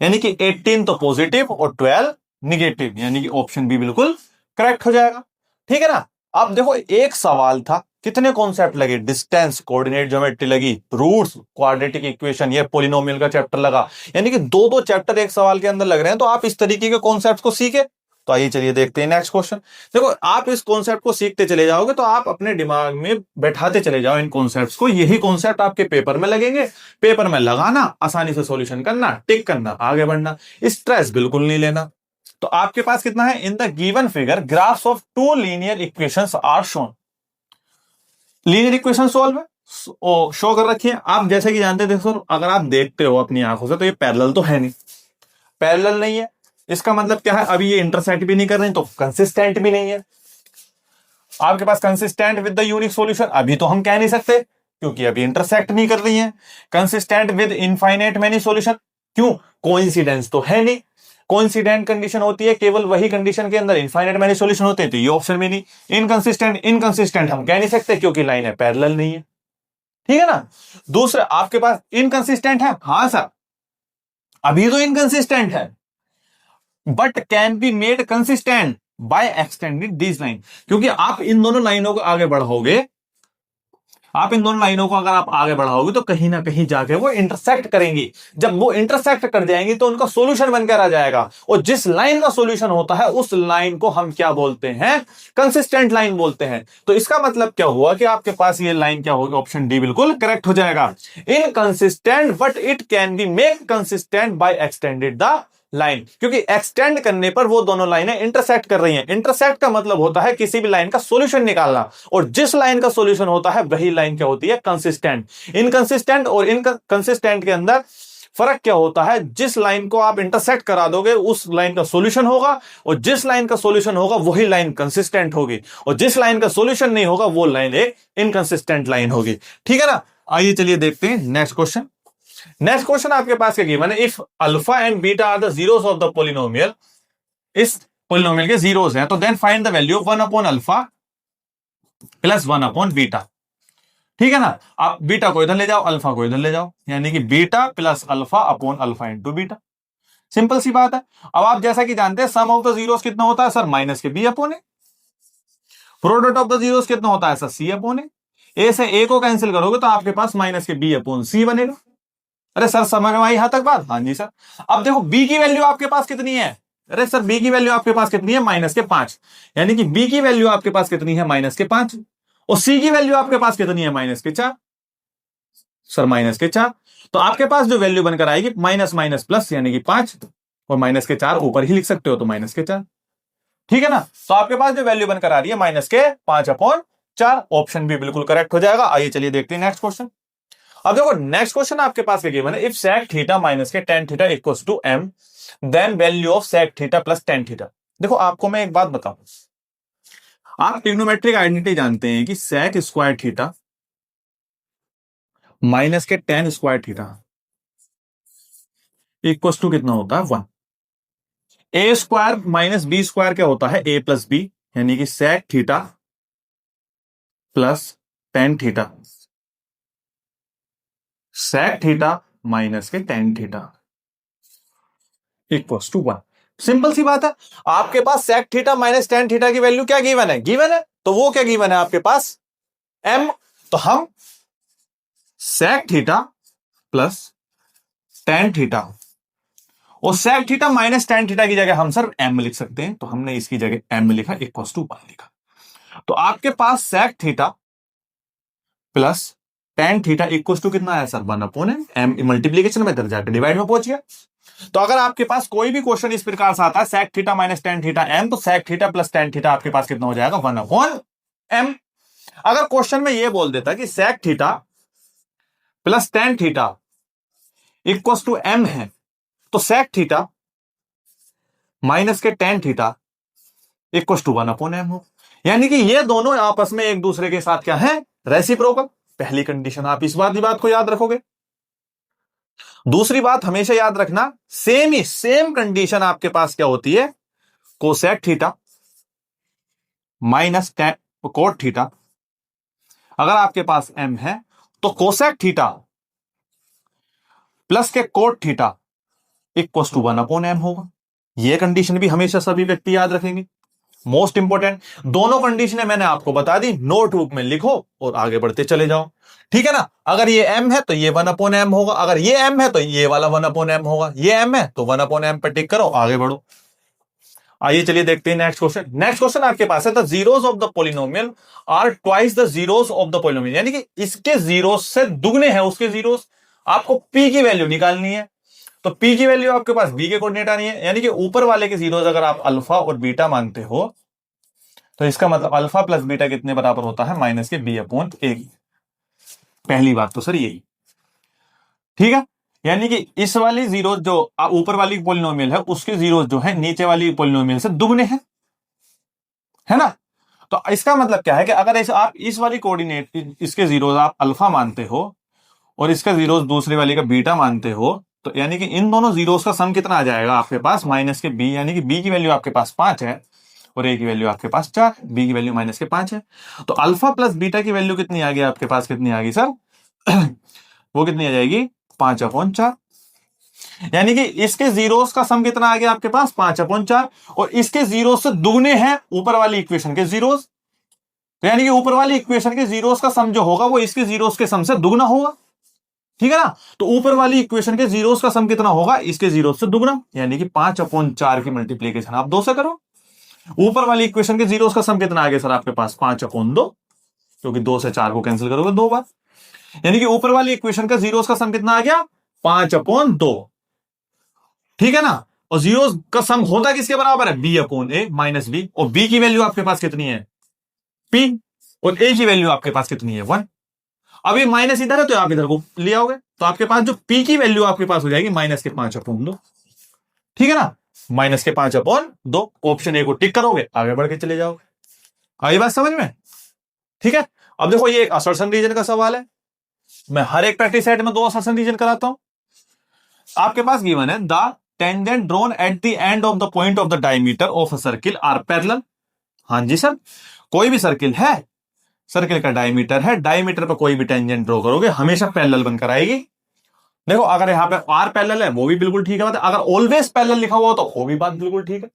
यानी कि 18 तो पॉजिटिव और 12 निगेटिव, यानी कि ऑप्शन बी बिल्कुल करेक्ट हो जाएगा। ठीक है ना। अब देखो एक सवाल था, कितने कॉन्सेप्ट लगे, डिस्टेंस, कोऑर्डिनेट ज्योमेट्री लगी, रूट्स, क्वाड्रेटिक इक्वेशन, ये पॉलिनोमियल का चैप्टर लगा, यानी कि दो दो चैप्टर एक सवाल के अंदर लग रहे हैं। तो आप इस तरीके के कॉन्सेप्ट को सीखे। तो आइए चलिए देखते हैं नेक्स्ट क्वेश्चन। देखो आप इस कॉन्सेप्ट को सीखते चले जाओगे तो आप अपने दिमाग में बैठाते चले जाओ इन कॉन्सेप्ट्स को, यही कॉन्सेप्ट आपके पेपर में लगेंगे। पेपर में लगाना, आसानी से सॉल्यूशन करना, टिक करना, आगे बढ़ना, स्ट्रेस बिल्कुल नहीं लेना। तो आपके पास कितना है, in the given figure graphs of two linear equations are shown. Linear equation solve है, शो कर रखी है। आप जैसे कि जानते थे सर, अगर आप देखते हो अपनी आंखों से तो ये पैरेलल तो है नहीं, पैरेलल नहीं है, इसका मतलब क्या है, अभी ये इंटरसेक्ट भी नहीं कर रहे हैं तो कंसिस्टेंट भी नहीं है। आपके पास consistent with the unique solution, अभी तो हम कह नहीं सकते क्योंकि अभी इंटरसेक्ट नहीं कर रही है। Consistent with infinite many solution, क्यों, कोइंसिडेंस तो है नहीं। कोइंसिडेंट कंडीशन होती है केवल वही कंडीशन के अंदर इनफाइनाइट मेनी सॉल्यूशन होते हैं, तो ये ऑप्शन भी नहीं। इनकंसिस्टेंट, इनकंसिस्टेंट हम कह नहीं सकते क्योंकि लाइन है, पैरेलल नहीं है। ठीक है ना। दूसरा आपके पास इनकंसिस्टेंट है, हां सर अभी तो इनकंसिस्टेंट है, but can be made consistent by extending this line, क्योंकि आप इन दोनों लाइनों को आगे बढ़ाओगे, आप इन दोनों लाइनों को अगर आप आगे बढ़ाओगे तो कहीं ना कहीं जाके वो इंटरसेक्ट करेंगी। जब वो इंटरसेक्ट कर जाएंगी तो उनका सॉल्यूशन बनकर आ जाएगा, और जिस लाइन का सॉल्यूशन होता है उस लाइन को हम क्या बोलते हैं, कंसिस्टेंट लाइन बोलते हैं। तो इसका मतलब क्या हुआ कि आपके पास ये लाइन क्या होगी, ऑप्शन डी बिल्कुल करेक्ट हो जाएगा। Inconsistent but it can be make consistent by extended the line, क्योंकि एक्सटेंड करने पर वो दोनों लाइनें इंटरसेक्ट कर रही हैं। इंटरसेक्ट का मतलब होता है किसी भी लाइन का सॉल्यूशन निकालना, और जिस लाइन का सॉल्यूशन होता है वही लाइन क्या होती है, कंसिस्टेंट। इनकंसिस्टेंट और इनकंसिस्टेंट के अंदर फर्क क्या होता है, जिस लाइन को आप इंटरसेक्ट करा दोगे उस लाइन का सॉल्यूशन होगा, और जिस लाइन का सॉल्यूशन होगा वही लाइन कंसिस्टेंट होगी, और जिस लाइन का सॉल्यूशन नहीं होगा वो लाइन एक इनकंसिस्टेंट लाइन होगी। ठीक है ना। आइए चलिए देखते हैं नेक्स्ट क्वेश्चन। नेक्स्ट क्वेश्चन आपके पास क्या गिवन है, if alpha and beta are the zeros of the polynomial, इस पॉलिनोमियल के जीरोस हैं, तो then find the value of 1 upon alpha plus 1 upon beta. ठीक है ना। आप बीटा को इधर ले जाओ, अल्फा को इधर ले जाओ, यानी कि beta plus alpha upon alpha into beta. Simple सी बात है। अब आप जैसा कि जानते हैं सम ऑफ द जीरोस कितना होता है सर, माइनस के B upon A. Product of the zeros कितना होता है सर, सी अपॉन ए से ए को कैंसिल करोगे तो आपके पास माइनस के बी अपॉन सी बनेगा। अरे सर समझ में आई यहां तक बात, हाँ जी सर। अब देखो बी की वैल्यू आपके पास कितनी है, अरे सर बी की वैल्यू आपके पास कितनी है, माइनस के 5, यानी कि बी की वैल्यू आपके पास कितनी है, माइनस के 5, और सी की वैल्यू आपके पास कितनी है, माइनस के 4। सर माइनस के 4, तो आपके पास जो वैल्यू बनकर आएगी माइनस माइनस प्लस, यानी कि 5, और माइनस के 4 ऊपर ही लिख सकते हो तो माइनस के 4। ठीक है ना। तो आपके पास जो वैल्यू बनकर आ रही है माइनस के 5 अपॉन 4, ऑप्शन भी बिल्कुल करेक्ट हो जाएगा। आइए चलिए देखते हैं नेक्स्ट क्वेश्चन। अब देखो नेक्स्ट क्वेश्चन आपके पास क्या गिवन है, इफ sec थीटा माइनस के tan theta equals to m, then value of sec theta plus tan theta. देखो आपको मैं एक बात बताऊं, आप ट्रिग्नोमेट्रिक आइडेंटिटी जानते हैं कि sec स्क्वायर थीटा माइनस के tan square theta equals to कितना होता है, 1। A square minus b square क्या होता है, a प्लस बी, यानी कि sec theta plus tan theta, sec theta minus के tan theta equals to 1। Simple सी बात है। आपके पास sec theta minus tan theta की वैल्यू क्या गिवन है, गिवन है, तो वो क्या गिवन है आपके पास, m। तो हम sec theta plus tan theta, और sec theta minus tan theta की जगह हम सर m लिख सकते हैं, तो हमने इसकी जगह m लिखा, इक्वल्स टू 1 लिखा। तो आपके पास sec theta plus tan theta equals to कितना आया सर, 1 अपॉन m, मल्टीप्लीकेशन में इधर जाकर डिवाइड में पहुंच गया। तो अगर आपके पास कोई भी क्वेश्चन इस प्रकार से आता है sec theta minus tan theta m, तो sec theta plus tan theta आपके पास कितना हो जाएगा, 1 अपॉन m। अगर क्वेश्चन में ये बोल देता कि sec theta plus tan theta equals to m है, तो sec थीटा माइनस के tan theta equals to 1 upon m हो, यानी कि ये दोनों आपस में एक दूसरे के साथ क्या है, रेसिप्रोकल। पहली कंडीशन आप इस बात को याद रखोगे। दूसरी बात हमेशा याद रखना, सेम कंडीशन आपके पास क्या होती है, cosec theta minus cot theta. अगर आपके पास m है तो कोसेक थीटा प्लस के cot theta equals to 1 upon m होगा। यह कंडीशन भी हमेशा सभी व्यक्ति याद रखेंगे। मोस्ट इंपोर्टेंट दोनों कंडीशनें मैंने आपको बता दी, नोटबुक में लिखो और आगे बढ़ते चले जाओ, ठीक है ना। अगर ये m है तो ये 1/m होगा, अगर ये m है तो ये वाला 1/m होगा, ये m है तो 1/m पे टिक करो, आगे बढ़ो। आइए चलिए देखते हैं नेक्स्ट क्वेश्चन। नेक्स्ट क्वेश्चन आपके पास है, the zeros of the polynomial are twice the zeros of the polynomial, यानी कि इसके जीरोस से दुगने हैं उसके जीरोस। आपको p की वैल्यू निकालनी है, तो p की वैल्यू आपके पास b के कोऑर्डिनेट आनी है, यानी कि ऊपर वाले के जीरोस अगर आप अल्फा और बीटा मानते हो तो इसका मतलब अल्फा प्लस बीटा कितने बराबर होता है, माइनस के b/a। पहली बात तो सर यही, ठीक है। यानी कि इस वाली जीरो जो ऊपर वाली पोलिनोमियल है उसके जीरो जो है नीचे वाली पोलिनोमियल से दुगने हैं, है ना। तो इसका मतलब क्या है कि अगर आप इस वाली कोऑर्डिनेट इसके जीरो आप अल्फा मानते हो और इसका जीरो दूसरे वाली का बीटा मानते हो, तो यानी कि इन दोनों जीरोस का सम कितना आ जाएगा आपके पास, माइनस के b, यानी कि b की वैल्यू आपके पास 5 है और a की वैल्यू आपके पास 4, b की वैल्यू माइनस के 5 है। तो अल्फा प्लस बीटा की वैल्यू कितनी आ गई आपके पास, कितनी आ गई सर वो कितनी आ जाएगी, 5/4। यानी कि इसके जीरोस का सम कितना आ गया आपके पास, 5/4, और इसके जीरोस से दुगने हैं ऊपर वाली इक्वेशन के जीरोस, तो यानी कि ऊपर वाली इक्वेशन के जीरोस का सम जो होगा वो इसके जीरोस के सम से दुगना होगा, ठीक है ना। तो ऊपर वाली इक्वेशन के जीरोस का सम कितना होगा, इसके जीरोस से दुगना, यानी कि 5/4 की मल्टीप्लीकेशन आप 2 से करो। ऊपर वाली इक्वेशन के जीरोस का सम कितना आ गया सर आपके पास, 5/2, क्योंकि 2 से 4 को कैंसिल करोगे 2 बार, यानी कि ऊपर वाली इक्वेशन का जीरोस का सम कितना आ गया, 5/2, ठीक है ना। और जीरोस का सम होता किसके बराबर है, b/a माइनस b, और b की वैल्यू आपके पास कितनी है, p, और a की वैल्यू आपके पास कितनी है, 1। अब ये माइनस इधर है तो आप इधर को ले आओगे, तो आपके पास जो p की वैल्यू आपके पास हो जाएगी माइनस के 5/2, ठीक है ना, माइनस के 5/2। ऑप्शन ए को टिक करोगे, आगे बढ़ के चले जाओगे। आई बात समझ में, ठीक है। अब देखो ये एक असर्शन रीजन का सवाल है, मैं हर एक प्रैक्टिस सेट में 2 असर्शन रीजन कराता हूं। आपके पास गिवन है, the tangent drawn at the end of the point of the diameter of a circle are parallel. हाँ जी सर, कोई भी सर्किल है, सर्किल का डायमीटर है, डायमीटर पर कोई भी टेंजेंट ड्रॉ करोगे हमेशा पैरेलल बनकर आएगी। देखो अगर यहां पे आर पैरेलल है वो भी बिल्कुल ठीक है बात, अगर ऑलवेज पैरेलल लिखा हुआ तो वो भी बात बिल्कुल ठीक है।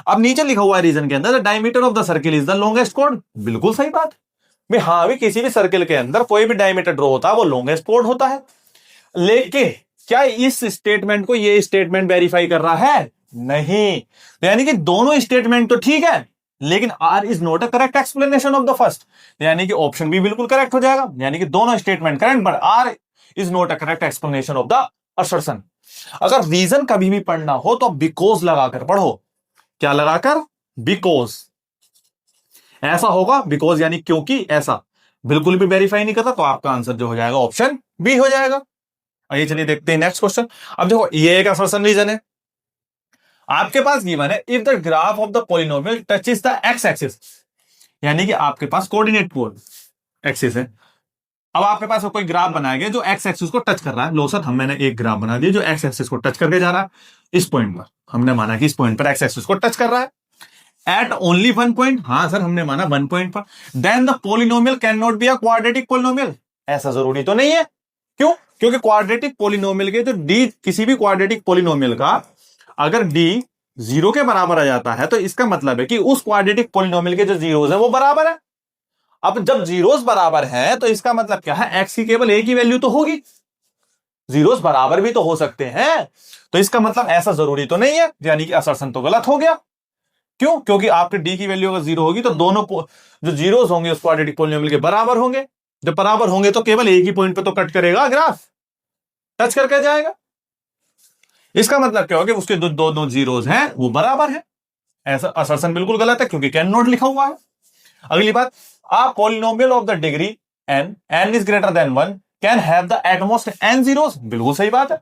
अब नीचे लिखा हुआ है रीजन के अंदर, the diameter of the circle is the longest code, बिल्कुल सही बात भाई। हाँ भी किसी भी सर्किल के अंदर कोई भी डायमीटर ड्रॉ होता है वो लॉन्गेस्ट कोड होता है, लेकिन क्या इस स्टेटमेंट को ये स्टेटमेंट वेरीफाई कर रहा है, नहीं। तो यानी कि दोनों स्टेटमेंट तो ठीक है, लेकिन R is not a correct explanation of the first, यानी कि ऑप्शन भी बिल्कुल करेक्ट हो जाएगा, यानी कि दोनों statement correct but R is not a correct explanation of the assertion. अगर रीजन कभी भी पढ़ना हो तो बिकॉज लगाकर पढ़ो, क्या लगाकर, बिकॉज, ऐसा होगा, बिकॉज यानी क्योंकि ऐसा, बिल्कुल भी वेरीफाई नहीं करता तो आपका आंसर जो हो जाएगा ऑप्शन बी हो जाएगा। आइए चलिए देखते हैं नेक्स्ट क्वेश्चन। अब देखो ये एक असर्शन रीजन है, आपके पास गिवन है, if the graph of the polynomial touches the x axis, यानी कि आपके पास कोऑर्डिनेट पोल एक्सिस है। अब आपके पास कोई ग्राफ बनाया गया जो एक्स एक्सिस को टच कर रहा है, लो सर मैंने एक ग्राफ बना दिया जो एक्स एक्सिस को टच करके जा रहा है, इस पॉइंट पर हमने माना कि इस पॉइंट पर एक्स एक्सिस को टच कर रहा है एट ओनली 1 पॉइंट, हाँ सर हमने माना 1 पॉइंट पर, then the polynomial can not be a quadratic polynomial, ऐसा जरूरी तो नहीं है। क्यों, क्योंकि क्वाड्रेटिक पॉलिनोमियल के जो डी, किसी भी क्वाड्रेटिक पॉलिनोमियल का अगर डी 0 के बराबर आ जाता है तो इसका मतलब है कि उस क्वाड्रेटिक पॉलिनोमियल के जो जीरोस है वो बराबर है। अब जब जीरोस बराबर है तो इसका मतलब क्या है, एक्स की केवल ए की वैल्यू तो होगी, जीरोस बराबर भी तो हो सकते हैं, तो इसका मतलब ऐसा जरूरी तो नहीं है, यानी कि असर्शन तो गलत हो गया। क्यों, क्योंकि आपके डी की वैल्यू अगर 0 होगी तो दोनों जो जीरोस होंगे उस क्वाड्रेटिक पॉलिनोमियल के बराबर होंगे, जब बराबर होंगे तो केवल एक ही पॉइंट पे तो कट करेगा ग्राफ, टच करके जाएगा। इसका मतलब क्या होगा, उसके दो जीरोस हैं वो बराबर है, ऐसा असर्शन बिल्कुल गलत है क्योंकि कैन नॉट लिखा हुआ है। अगली बात, a polynomial of the degree n is greater than 1 can have the at most n zeros, बिल्कुल सही बात है।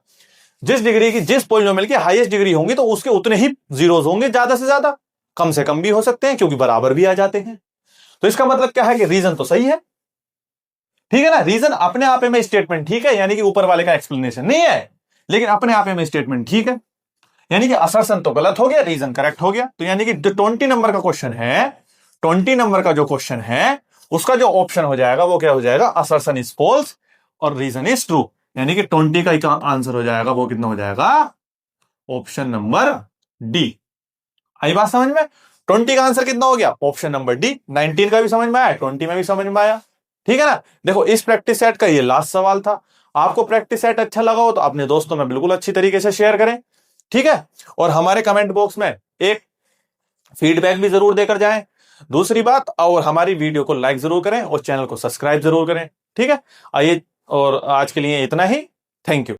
जिस डिग्री की, जिस पॉलिनोमियल की हाईएस्ट डिग्री होंगी तो उसके उतने ही जीरोस होंगे, ज्यादा से ज्यादा, कम से कम भी हो सकते हैं क्योंकि बराबर भी आ जाते हैं। तो इसका मतलब क्या है कि रीजन तो सही है, ठीक है ना, रीजन अपने आप में स्टेटमेंट ठीक है, यानी कि ऊपर वाले का एक्सप्लेनेशन नहीं है, लेकिन अपने आप में स्टेटमेंट ठीक है, यानी कि असर्शन तो गलत हो गया, रीजन करेक्ट हो गया। तो यानी कि जो 20 नंबर का क्वेश्चन है, 20 नंबर का जो क्वेश्चन है उसका जो ऑप्शन हो जाएगा वो क्या हो जाएगा, असर्शन इज फॉल्स और रीजन इज ट्रू, यानी कि 20 का आंसर हो जाएगा वो कितना हो जाएगा, ऑप्शन नंबर डी। आई बात समझ में। 20 का आंसर कितना हो गया? Option number D. 19 का भी समझ में आया, 20 में भी समझ में आया। ठीक है ना। देखो इस प्रैक्टिस सेट का ये लास्ट सवाल था। आपको प्रैक्टिस सेट अच्छा लगा हो तो अपने दोस्तों में बिल्कुल अच्छी तरीके से शेयर करें। ठीक है। और हमारे कमेंट बॉक्स में एक फीडबैक भी जरूर देकर जाएं। दूसरी बात, और हमारी वीडियो को लाइक जरूर करें और चैनल को सब्सक्राइब जरूर करें। ठीक है। आइए, और आज के लिए इतना ही। Thank you.